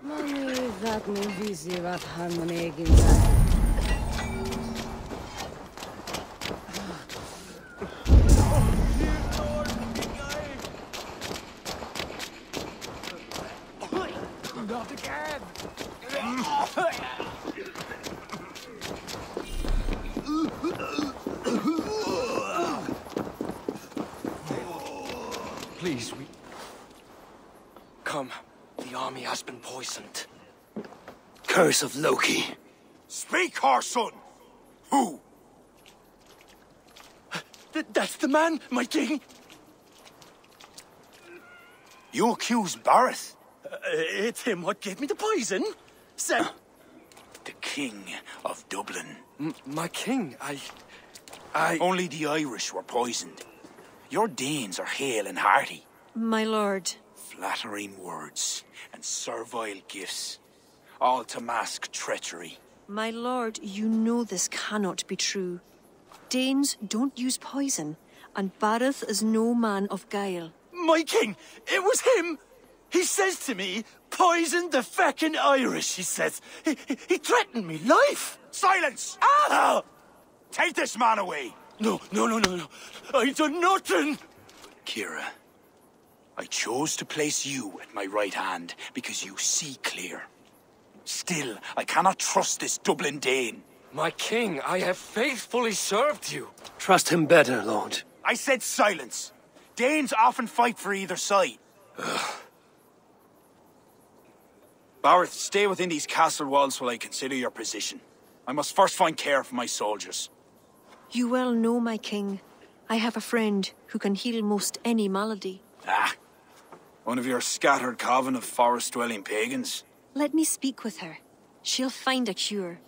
Mami that me visi vat harmonegin. Not again! Please, we... Come. The army has been poisoned. Curse of Loki. Speak, our son! Who? That's the man, my king! You accuse Bareth? It's him what gave me the poison. Said... The King of Dublin. My king, I... Only the Irish were poisoned. Your Danes are hale and hearty. My lord. Flattering words and servile gifts, all to mask treachery. My lord, you know this cannot be true. Danes don't use poison, and Bareth is no man of guile. My king, it was him! He says to me, poison the feckin' Irish, he says. He threatened me life! Silence! Ah! Take this man away! No. I done nothing! Kira, I chose to place you at my right hand because you see clear. Still, I cannot trust this Dublin Dane. My king, I have faithfully served you. Trust him better, Lord. I said silence. Danes often fight for either side. Bareth, stay within these castle walls while I consider your position. I must first find care for my soldiers. You well know, my king, I have a friend who can heal most any malady. One of your scattered coven of forest-dwelling pagans? Let me speak with her. She'll find a cure.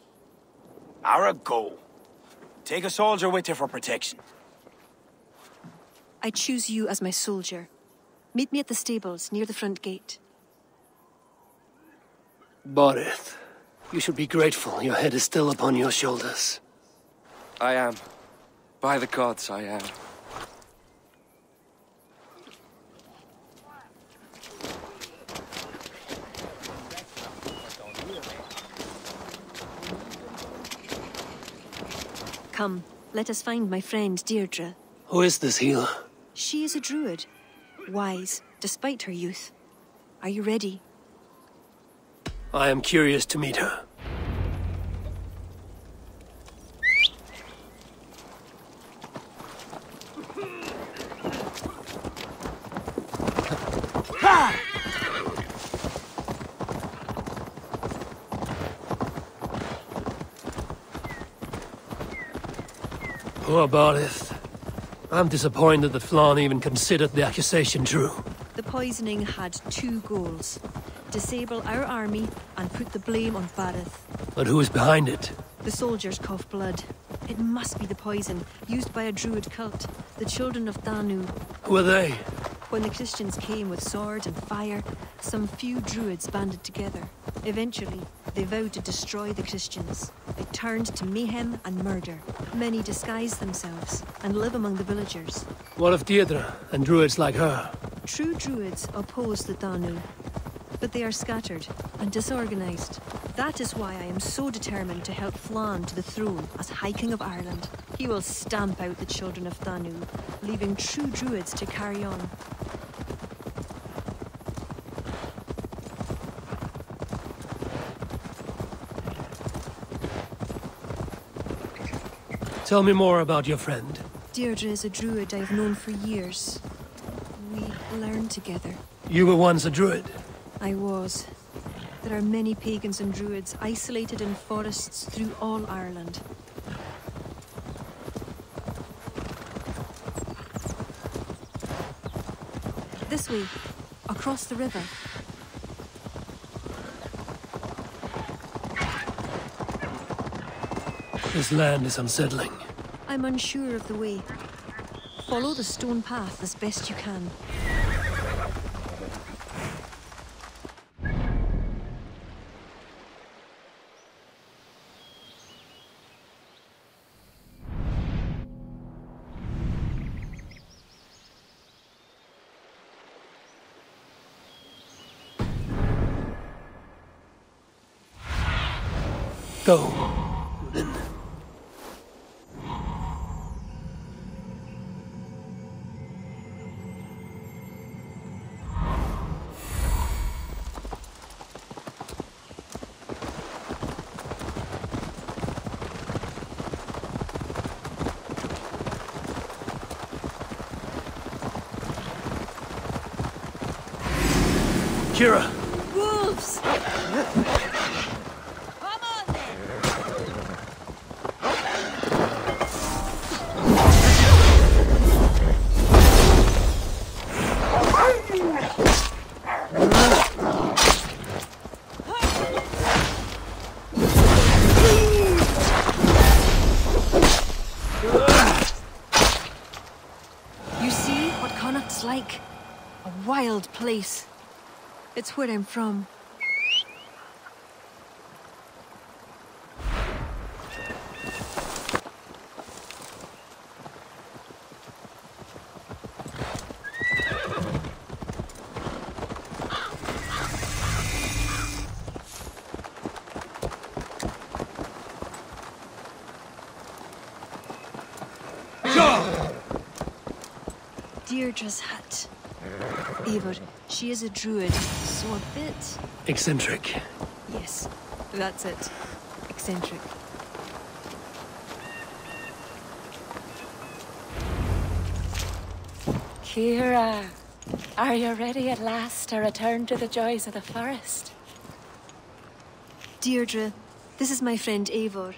Ara, go. Take a soldier with you for protection. I choose you as my soldier. Meet me at the stables near the front gate. Borith, you should be grateful your head is still upon your shoulders. I am. By the gods, I am. Come, let us find my friend Deirdre. Who is this healer? She is a druid. Wise, despite her youth. Are you ready? I am curious to meet her. Poor Barith. I'm disappointed that Flann even considered the accusation true. The poisoning had two goals. Disable our army and put the blame on Bareth. But who is behind it? The soldiers cough blood. It must be the poison, used by a druid cult, the children of Danu. Who are they? When the Christians came with sword and fire, some few druids banded together. Eventually, they vowed to destroy the Christians. They turned to mayhem and murder. Many disguise themselves and live among the villagers. What of Deirdre and druids like her? True druids oppose the Danu, but they are scattered and disorganized. That is why I am so determined to help Flann to the throne as High King of Ireland. He will stamp out the children of Danu, leaving true druids to carry on. Tell me more about your friend. Deirdre is a druid I've known for years. We learned together. You were once a druid. I was. There are many pagans and druids isolated in forests through all Ireland. This way, across the river. This land is unsettling. I'm unsure of the way. Follow the stone path as best you can. go. Then. Kira! Wolves! Come on then! You see what Connacht's like? A wild place. It's where I'm from. Deirdre's hut. Eivor, she is a druid, so a bit... Eccentric. Yes, that's it. Eccentric. Kira, are you ready at last to return to the joys of the forest? Deirdre, this is my friend Eivor.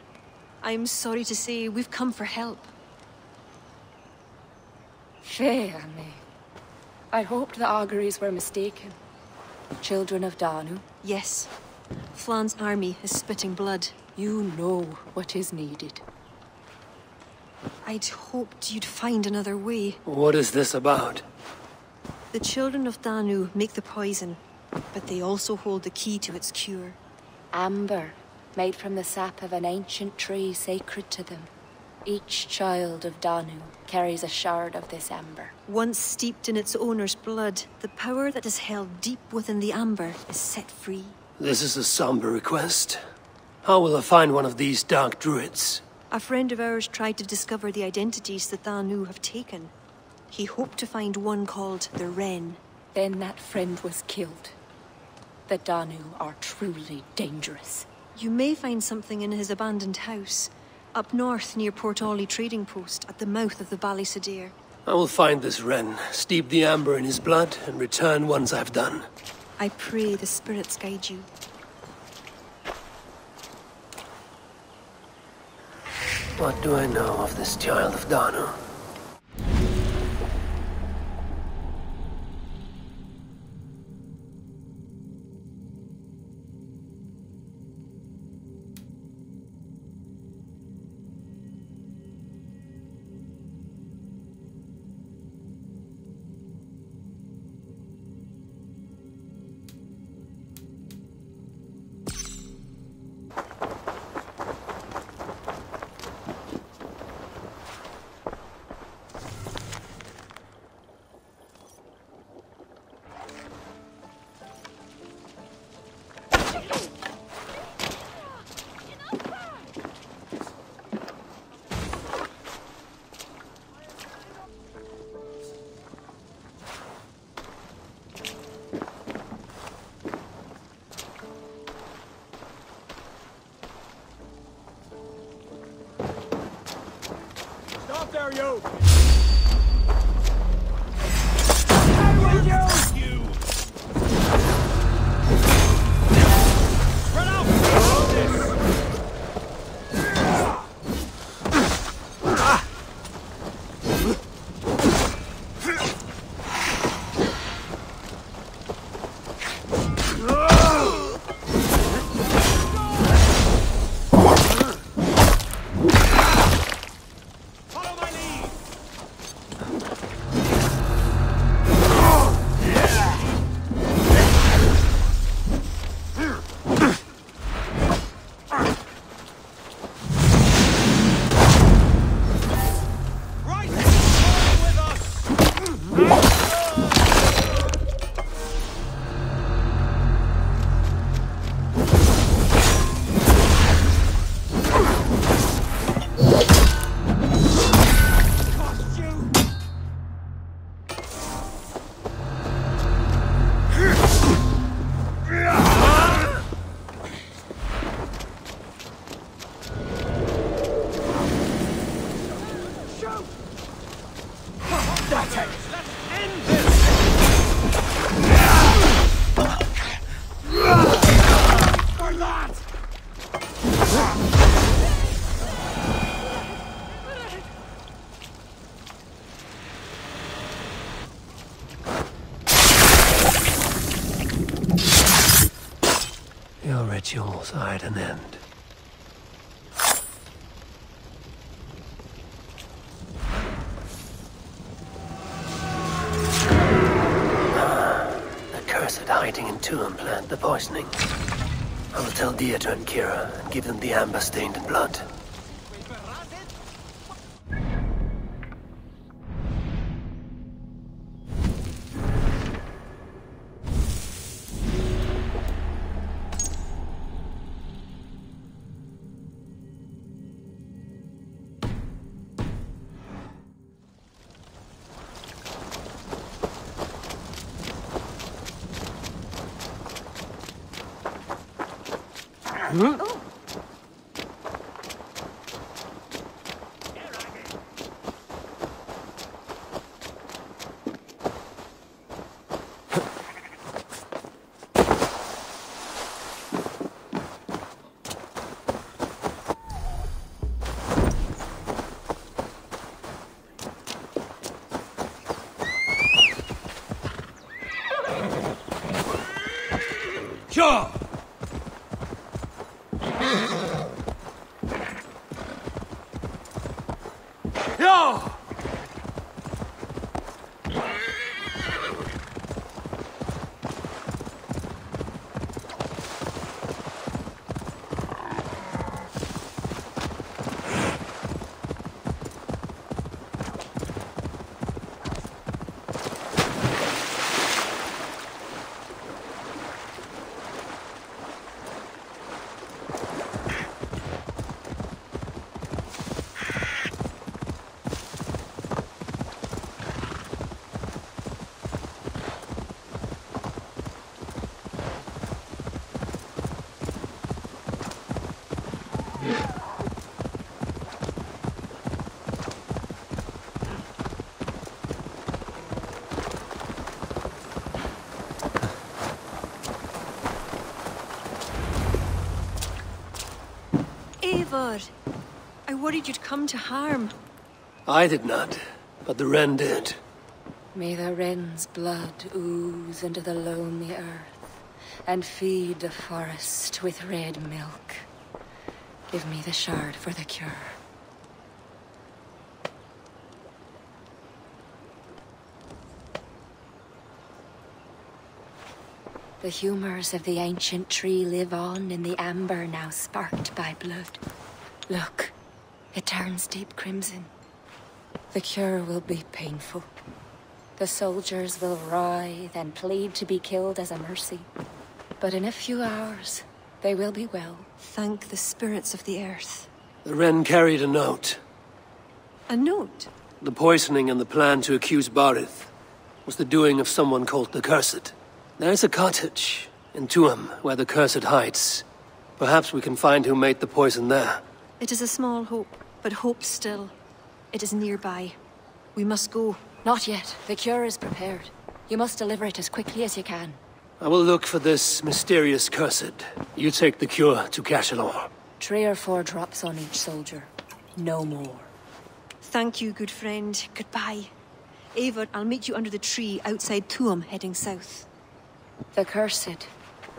I'm sorry to say we've come for help. Fair me. I hoped the auguries were mistaken. Children of Danu, Yes. Flan's army is spitting blood. you know what is needed. I'd hoped you'd find another way. What is this about? The children of Danu make the poison, but they also hold the key to its cure. Amber, made from the sap of an ancient tree sacred to them. Each child of Danu carries a shard of this amber. Once steeped in its owner's blood, the power that is held deep within the amber is set free. This is a somber request. How will I find one of these dark druids? A friend of ours tried to discover the identities the Danu have taken. He hoped to find one called the Wren. Then that friend was killed. The Danu are truly dangerous. You may find something in his abandoned house, up north near Port Ollie trading post at the mouth of the Ballysadere. I will find this wren, steep the amber in his blood, and return once I've done. I pray the spirits guide you. What do I know of this child of Danu? Stop there, you! Spread out! Follow my lead! Your rituals are at an end. The cursed hiding in Tuam planned the poisoning. I will tell Deirdre and Kira and give them the amber stained in blood. Sure! Yo! Eivor, I worried you'd come to harm. I did not, but the wren did. May the wren's blood ooze into the lonely earth and feed the forest with red milk. Give me the shard for the cure. The humors of the ancient tree live on in the amber now sparked by blood. Look, it turns deep crimson. The cure will be painful. The soldiers will writhe and plead to be killed as a mercy. But in a few hours, they will be well. Thank the spirits of the earth. The wren carried a note. A note? The poisoning and the plan to accuse Barith was the doing of someone called the Cursed. There is a cottage in Tuam where the Cursed hides. Perhaps we can find who made the poison there. It is a small hope, but hope still. It is nearby. We must go. Not yet. The cure is prepared. You must deliver it as quickly as you can. I will look for this mysterious Cursed. You take the cure to Cashalor. 3 or 4 drops on each soldier. No more. Thank you, good friend. Goodbye. Eivor, I'll meet you under the tree outside Tuam, heading south. The Cursed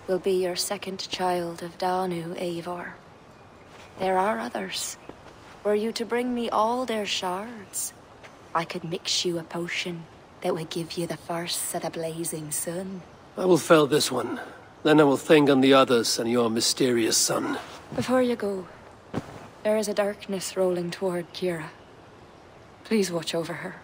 will be your second child of Danu, Eivor. There are others. Were you to bring me all their shards, I could mix you a potion that would give you the force of the blazing sun. I will fell this one. Then I will think on the others and your mysterious son. Before you go, there is a darkness rolling toward Kira. Please watch over her.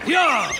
Yeah!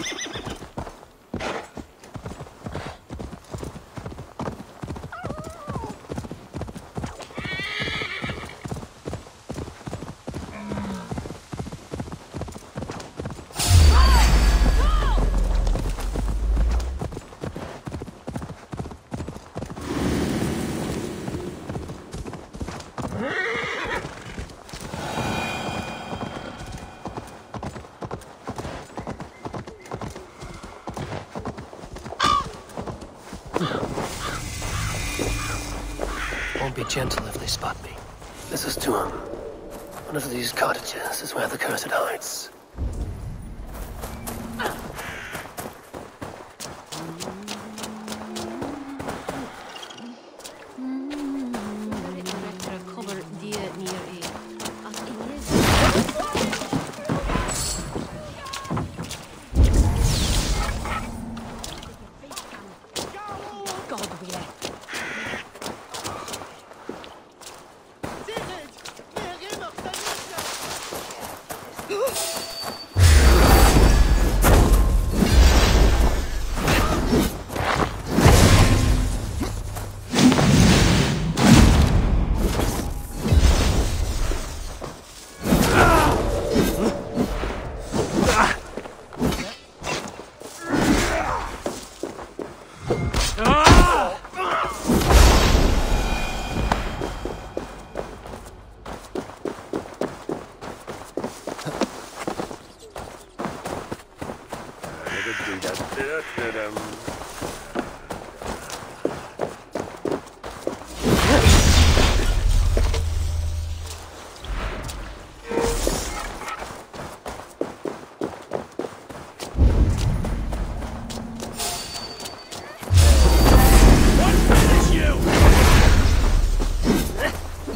Won't be gentle if they spot me. This is Tuam. One of these cottages is where the cursed hides.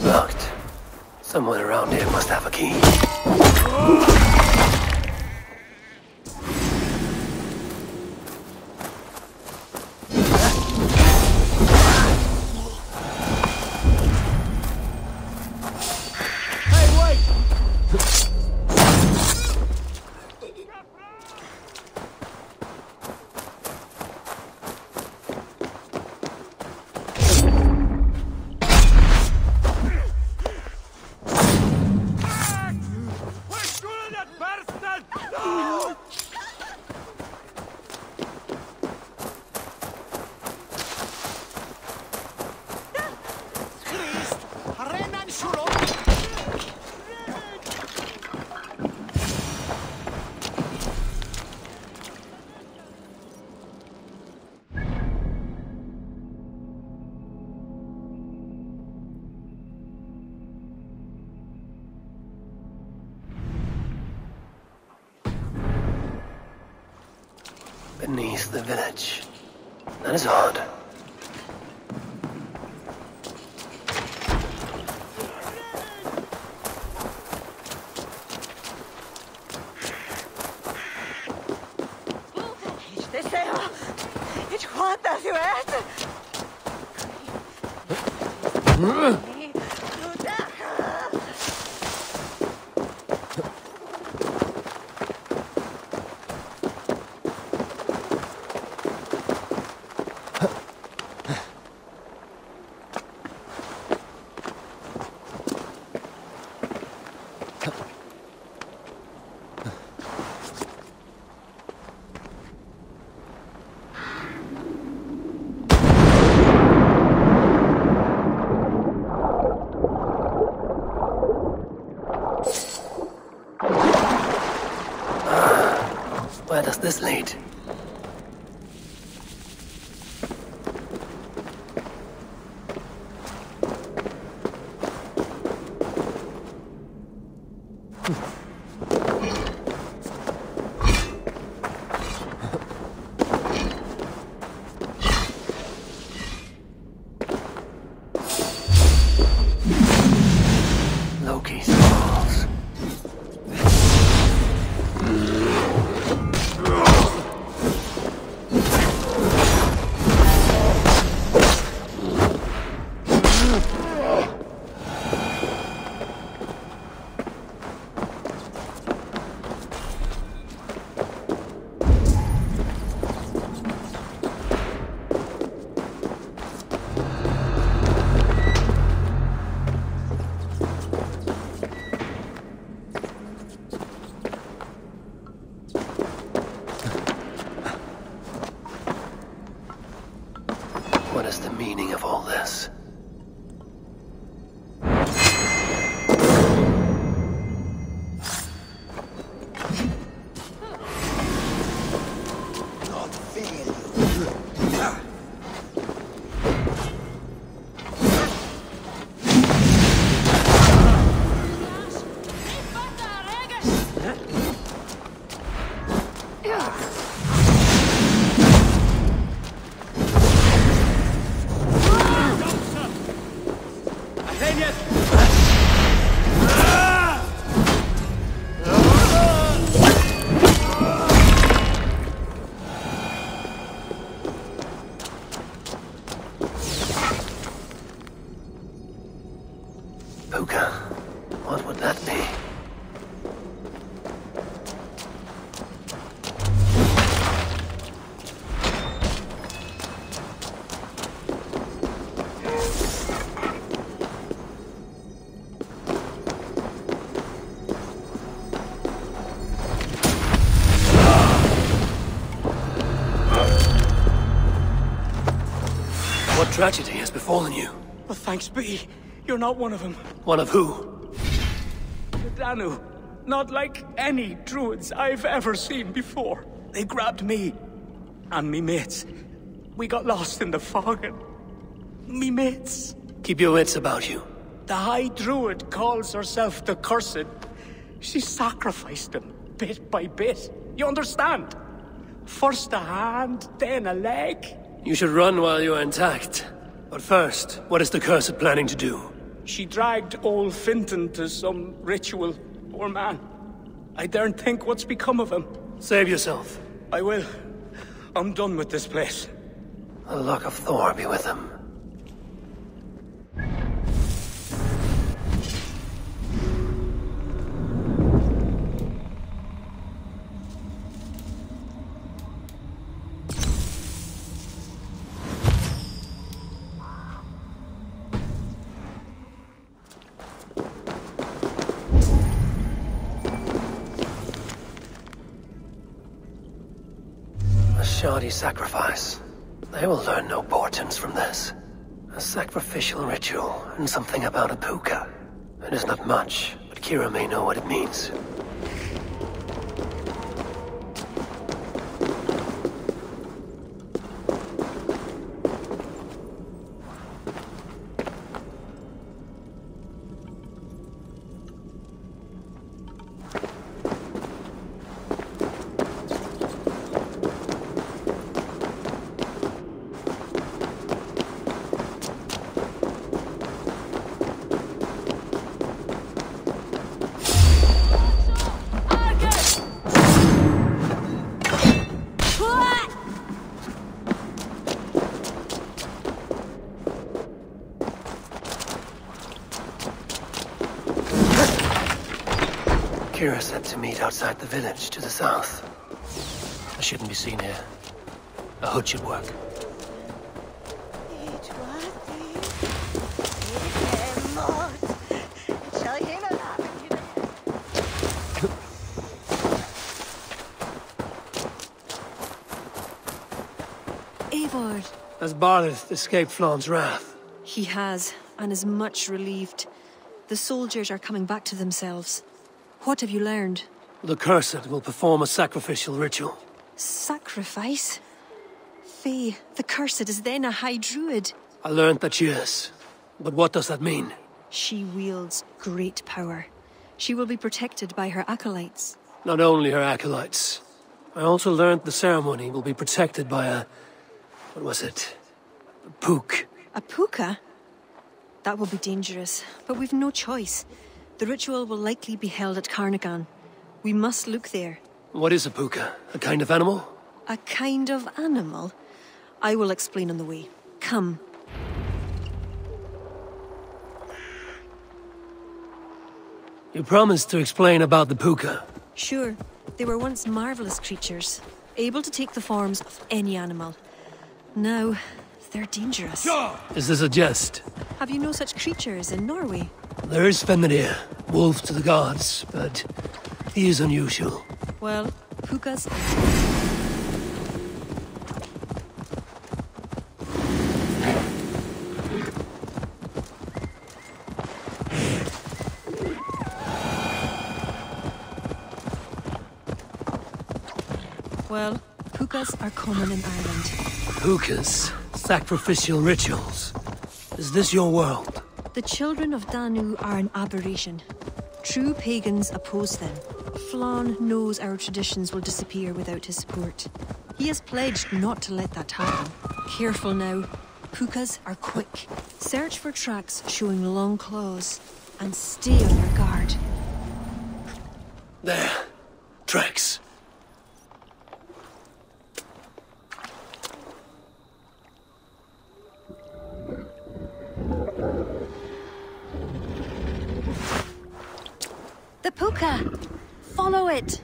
Locked. Someone around here must have a key. Beneath the village. That is odd. Where does this lead? Loki's balls. What would that be? What tragedy has befallen you? Well, thanks be. You're not one of them. One of who? The Danu. Not like any druids I've ever seen before. They grabbed me and me mates. We got lost in the fog and me mates. Keep your wits about you. The High Druid calls herself the Cursed. She sacrificed them, bit by bit. You understand? First a hand, then a leg. You should run while you are intact. But first, what is the Cursed planning to do? She dragged old Finton to some ritual. Poor man. I daren't think what's become of him. Save yourself. I will. I'm done with this place. The luck of Thor be with him. A shoddy sacrifice. They will learn no portents from this. A sacrificial ritual, and something about a puka. It is not much, but Kira may know what it means. Kira said to meet outside the village to the south. I shouldn't be seen here. A hood should work. Eivor. Has Barlith escaped Flawn's wrath? He has, and is much relieved. The soldiers are coming back to themselves. What have you learned? The Cursed will perform a sacrificial ritual. Sacrifice? Faye, the Cursed is then a High Druid. I learned that she is. But what does that mean? She wields great power. She will be protected by her acolytes. Not only her acolytes. I also learned the ceremony will be protected by a... what was it? A pook. A puka? That will be dangerous, but we've no choice. The ritual will likely be held at Carnagan. We must look there. What is a puka? A kind of animal? A kind of animal? I will explain on the way. Come. You promised to explain about the puka. Sure. They were once marvelous creatures, able to take the forms of any animal. Now, they're dangerous. Is this a jest? Have you no such creatures in Norway? There is Fenrir, wolf to the gods, but he is unusual. Well, pukas... Well, pukas are common in Ireland. Pukas? Sacrificial rituals. Is this your world? The children of Danu are an aberration. True pagans oppose them. Flann knows our traditions will disappear without his support. He has pledged not to let that happen. Careful now. Pukas are quick. Search for tracks showing long claws. And stay on your guard. There. Tracks. The puka! Follow it!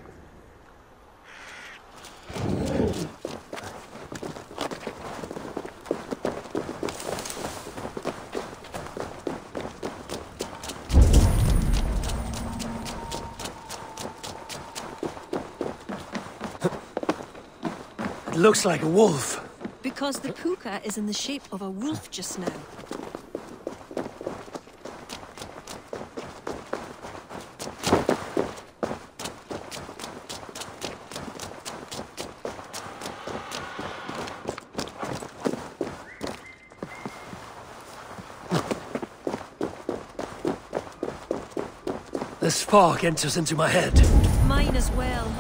It looks like a wolf. Because the puka is in the shape of a wolf just now. This fog enters into my head. Mine as well.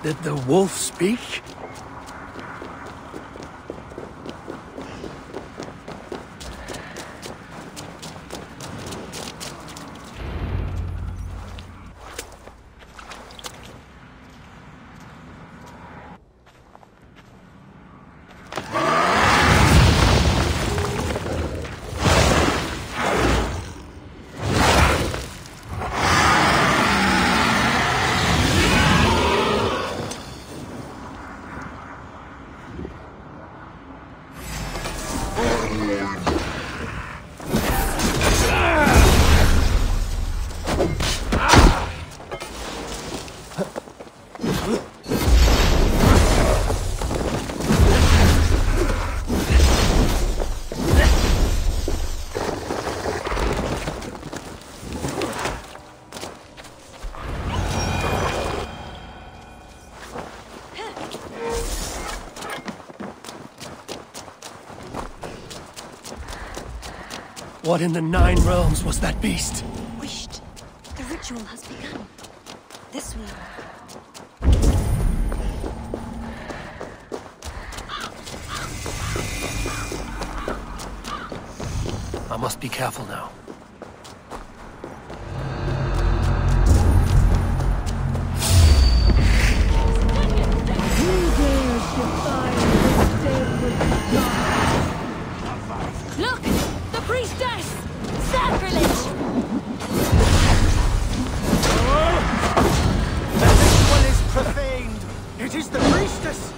Did the wolf speak? What in the Nine Realms was that beast? Wished. The ritual has begun. This way. I must be careful now. Look! The priestess! Sacrilege! The ritual is profaned. It is the priestess.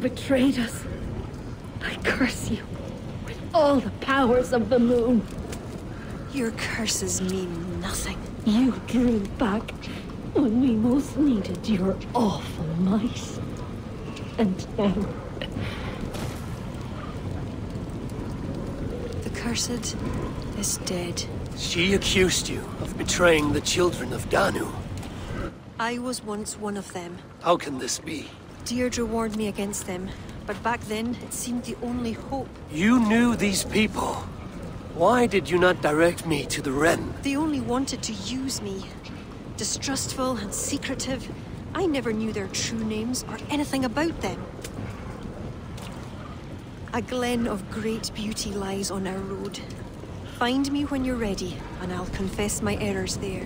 betrayed us. I curse you with all the powers of the moon. Your curses mean nothing. You drew back when we most needed your awful might. And now... The cursed is dead. She accused you of betraying the children of Danu. I was once one of them. How can this be? Deirdre warned me against them, but back then it seemed the only hope. You knew these people. Why did you not direct me to the Wren? They only wanted to use me. Distrustful and secretive. I never knew their true names or anything about them. A glen of great beauty lies on our road. Find me when you're ready, and I'll confess my errors there.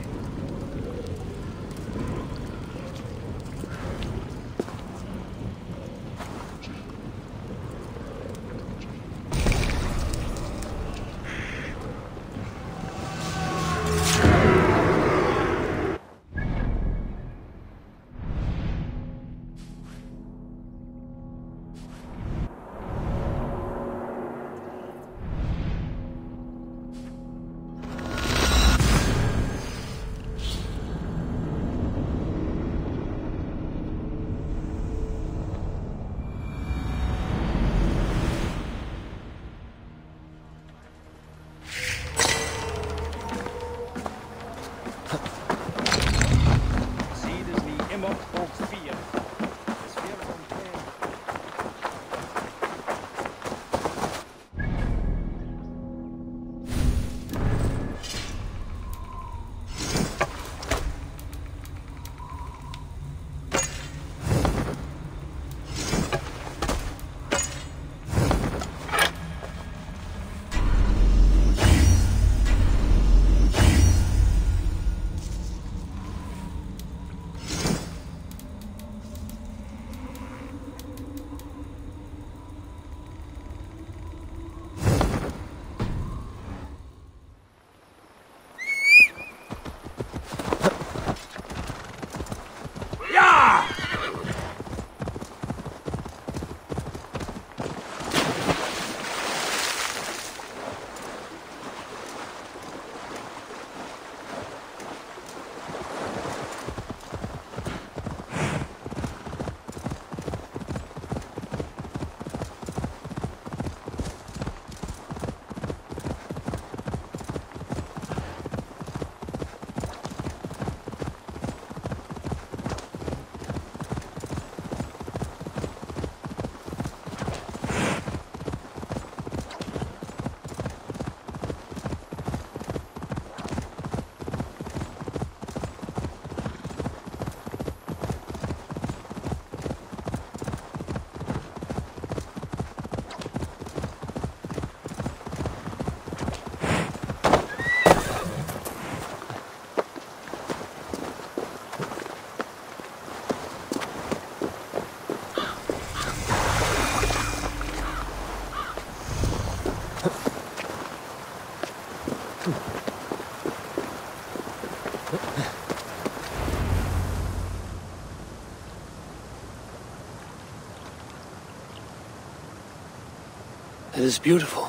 It is beautiful.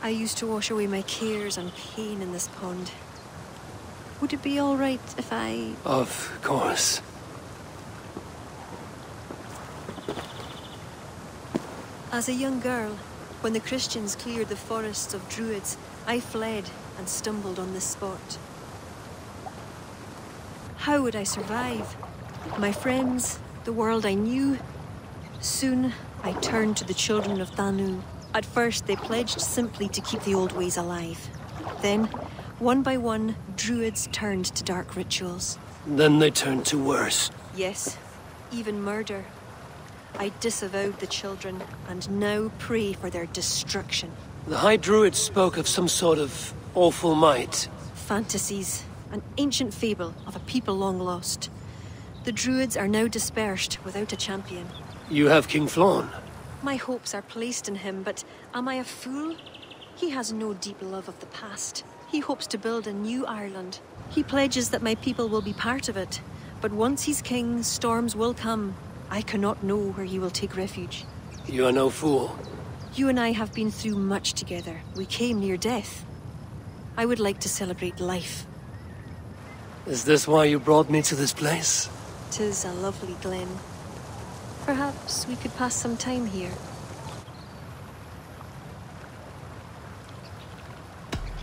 I used to wash away my cares and pain in this pond. Would it be all right if I... Of course. As a young girl, when the Christians cleared the forests of druids, I fled and stumbled on this spot. How would I survive? My friends, the world I knew. Soon, I turned to the children of Danu. At first, they pledged simply to keep the old ways alive. Then, one by one, druids turned to dark rituals. Then they turned to worse. Yes, even murder. I disavowed the children, and now pray for their destruction. The High Druids spoke of some sort of awful might. Fantasies, an ancient fable of a people long lost. The druids are now dispersed without a champion. You have King Flann. My hopes are placed in him, but am I a fool? He has no deep love of the past. He hopes to build a new Ireland. He pledges that my people will be part of it. But once he's king, storms will come, I cannot know where he will take refuge. You are no fool. You and I have been through much together. We came near death. I would like to celebrate life. Is this why you brought me to this place? 'Tis a lovely glen. Perhaps we could pass some time here.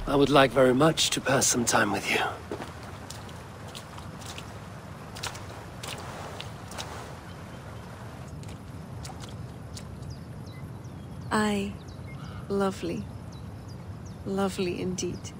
I would like very much to pass some time with you. Aye, lovely. Lovely indeed.